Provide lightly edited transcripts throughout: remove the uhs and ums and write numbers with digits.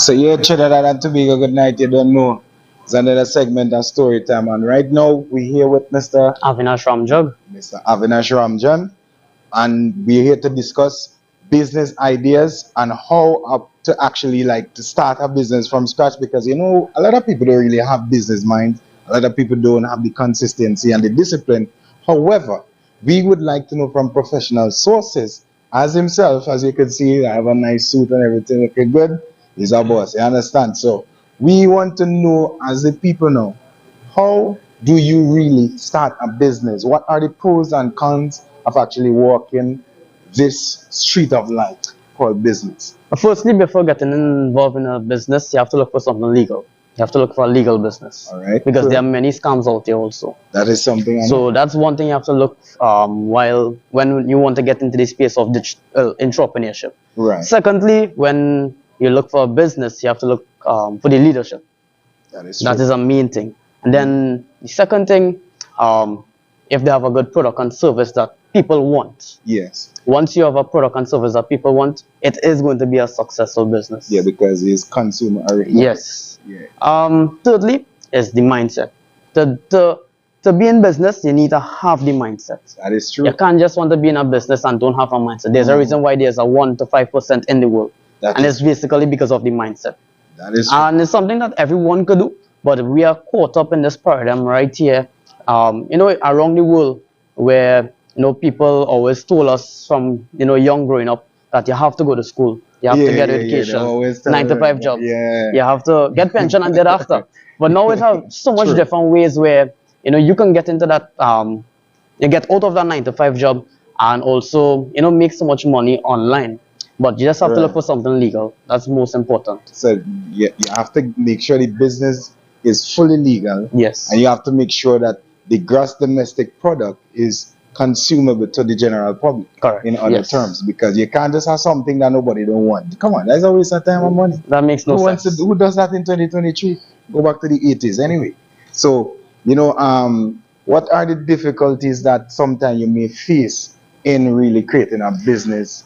So yeah, Trinidad and Tobago, good night. You don't know. It's another segment of story time, and right now we're here with Avinash Ramjog. Mr. Avinash Ramjan, and we're here to discuss business ideas and how to actually like to start a business from scratch, because you know a lot of people don't really have business minds. A lot of people don't have the consistency and the discipline. However, we would like to know from professional sources. As himself, as you can see, I have a nice suit and everything. Okay, good. He's our boss. You understand? So we want to know, as the people know, how do you really start a business? What are the pros and cons of actually walking this street of light called business? Firstly, before getting involved in a business, you have to look for something legal. You have to look for a legal business. All right. Because cool. there are many scams out there also. That is something. So that's one thing you have to look when you want to get into the space of entrepreneurship. Right. Secondly, when you look for a business, you have to look for the leadership. That is true. That is a main thing. And then the second thing, if they have a good product and service that people want. Yes. Once you have a product and service that people want, it is going to be a successful business. Yeah, because it's consumer oriented. Yes. Yeah. Thirdly is the mindset. To be in business, you need to have the mindset. That is true. You can't just want to be in a business and don't have a mindset. There's a reason why there's a 1 to 5% in the world. And it's basically because of the mindset. That is true. And it's something that everyone could do, but we are caught up in this paradigm right here, around the world, where people always told us from young growing up that you have to go to school, you have to get education, 9 to 5 jobs, you have to get pension and thereafter. But now we have so much different ways where you can get into that, you get out of that 9 to 5 job and also make so much money online. But you just have to look for something legal. That's most important. So you have to make sure the business is fully legal. Yes. And you have to make sure that the gross domestic product is consumable to the general public. Correct. In other terms, because you can't just have something that nobody don't want. Come on, that's a waste of time and money. That makes no sense. Who does that in 2023? Go back to the 80s anyway. So what are the difficulties that sometimes you may face in really creating a business?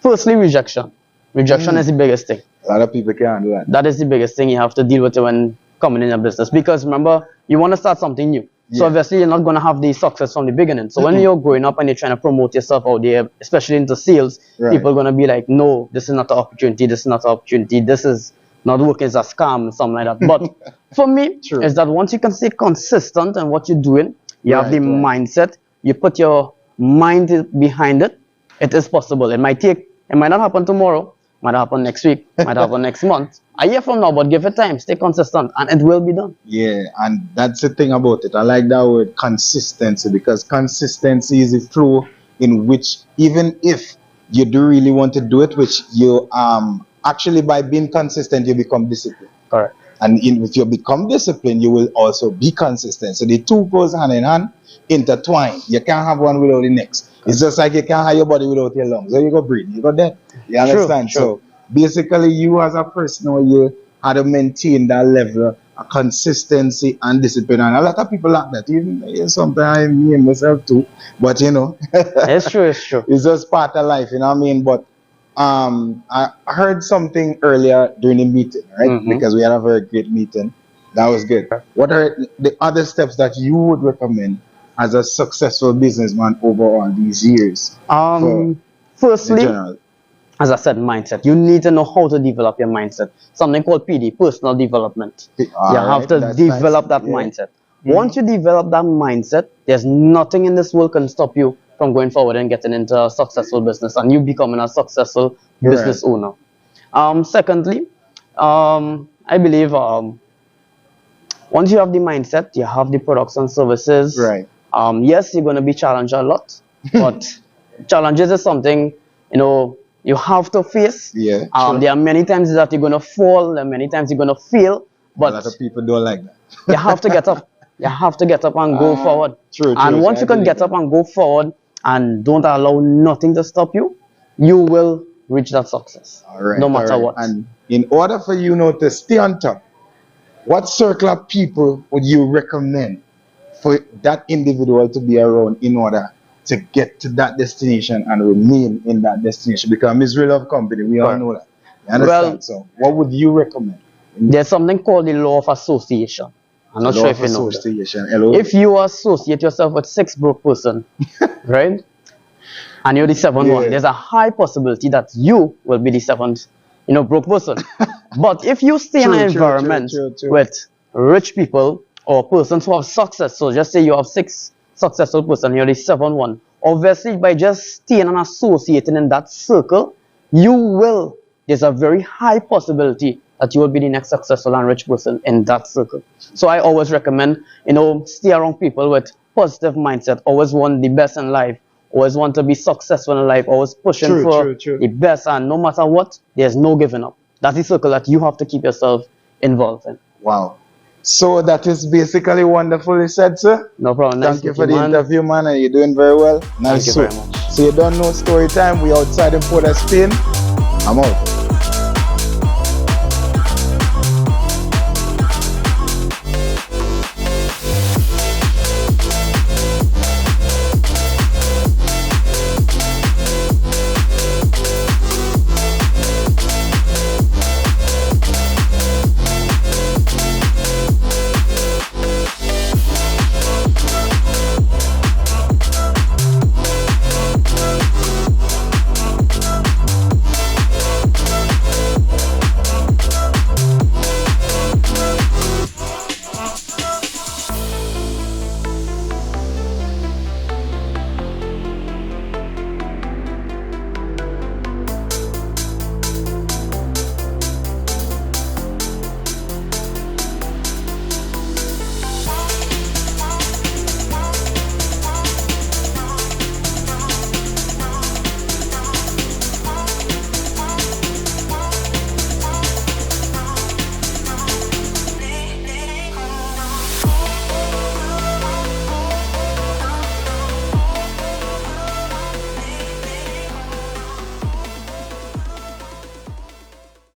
Firstly, rejection. Rejection is the biggest thing. A lot of people can't do that. That is the biggest thing you have to deal with when coming in a business. Because remember, you want to start something new. So obviously, you're not going to have the success from the beginning. So when you're growing up and you're trying to promote yourself out there, especially into sales, people are going to be like, no, this is not an opportunity. This is not an opportunity. This is not working, as a scam, something like that. But for me, is that once you can stay consistent in what you're doing, you have the mindset, you put your mind behind it, it is possible. It might not happen tomorrow, might happen next week, might happen next month, a year from now, but give it time, stay consistent, and it will be done. Yeah, and that's the thing about it. I like that word consistency, because consistency is a flow in which even if you do really want to do it, which you actually by being consistent, you become disciplined. Correct. And if you become disciplined, you will also be consistent. So the two goes hand in hand, intertwined. You can't have one without the next. It's just like you can't have your body without your lungs. So you go breathe, you go dead. You understand? True. So basically, you as a person, you had to maintain that level of consistency and discipline. And a lot of people like that. Even sometimes me and myself too. But it's true. It's true. It's just part of life. You know what I mean? But I heard something earlier during the meeting, right? Because we had a very great meeting. That was good. What are the other steps that you would recommend as a successful businessman over all these years? Firstly, as I said, mindset. You need to know how to develop your mindset. Something called PD, personal development. You have to develop that mindset. Once you develop that mindset, there's nothing in this world can stop you from going forward and getting into a successful business and you becoming a successful business owner. Secondly, I believe once you have the mindset, you have the products and services. Right. Yes, you're going to be challenged a lot, but challenges is something, you have to face. Yeah. There are many times that you're going to fall, and many times you're going to fail, but a lot of people don't like that. you have to get up. You have to get up and go forward. True. And once you can get up and go forward and don't allow nothing to stop you, you will reach that success. No matter what. And in order for you to stay on top, what circle of people would you recommend for that individual to be around in order to get to that destination and remain in that destination? Because misery love company, we all know that. You understand? Well, So what would you recommend? there's something called the law of association. I'm not Law sure of if you know that. association. Hello. If you associate yourself with 6 broke person, right, and you're the 7th one, Yeah. there's a high possibility that you will be the 7th, broke person. But if you stay in True, an true, environment true, true. with rich people or persons who have success, so just say you have 6 successful person, you're the 7th one. Obviously, by just staying and associating in that circle, there's a very high possibility that you will be the next successful and rich person in that circle. So I always recommend, stay around people with positive mindset, always want the best in life, always want to be successful in life, always pushing True, for true, true. the best, and no matter what, there's no giving up. That's the circle that you have to keep yourself involved in. Wow. So that is basically wonderfully said, sir. No problem. Nice Thank you meeting for the man. interview, man, and you're doing very well. Nice you soup. very much. So you don't know story time. We outside in Port of Spain. I'm out.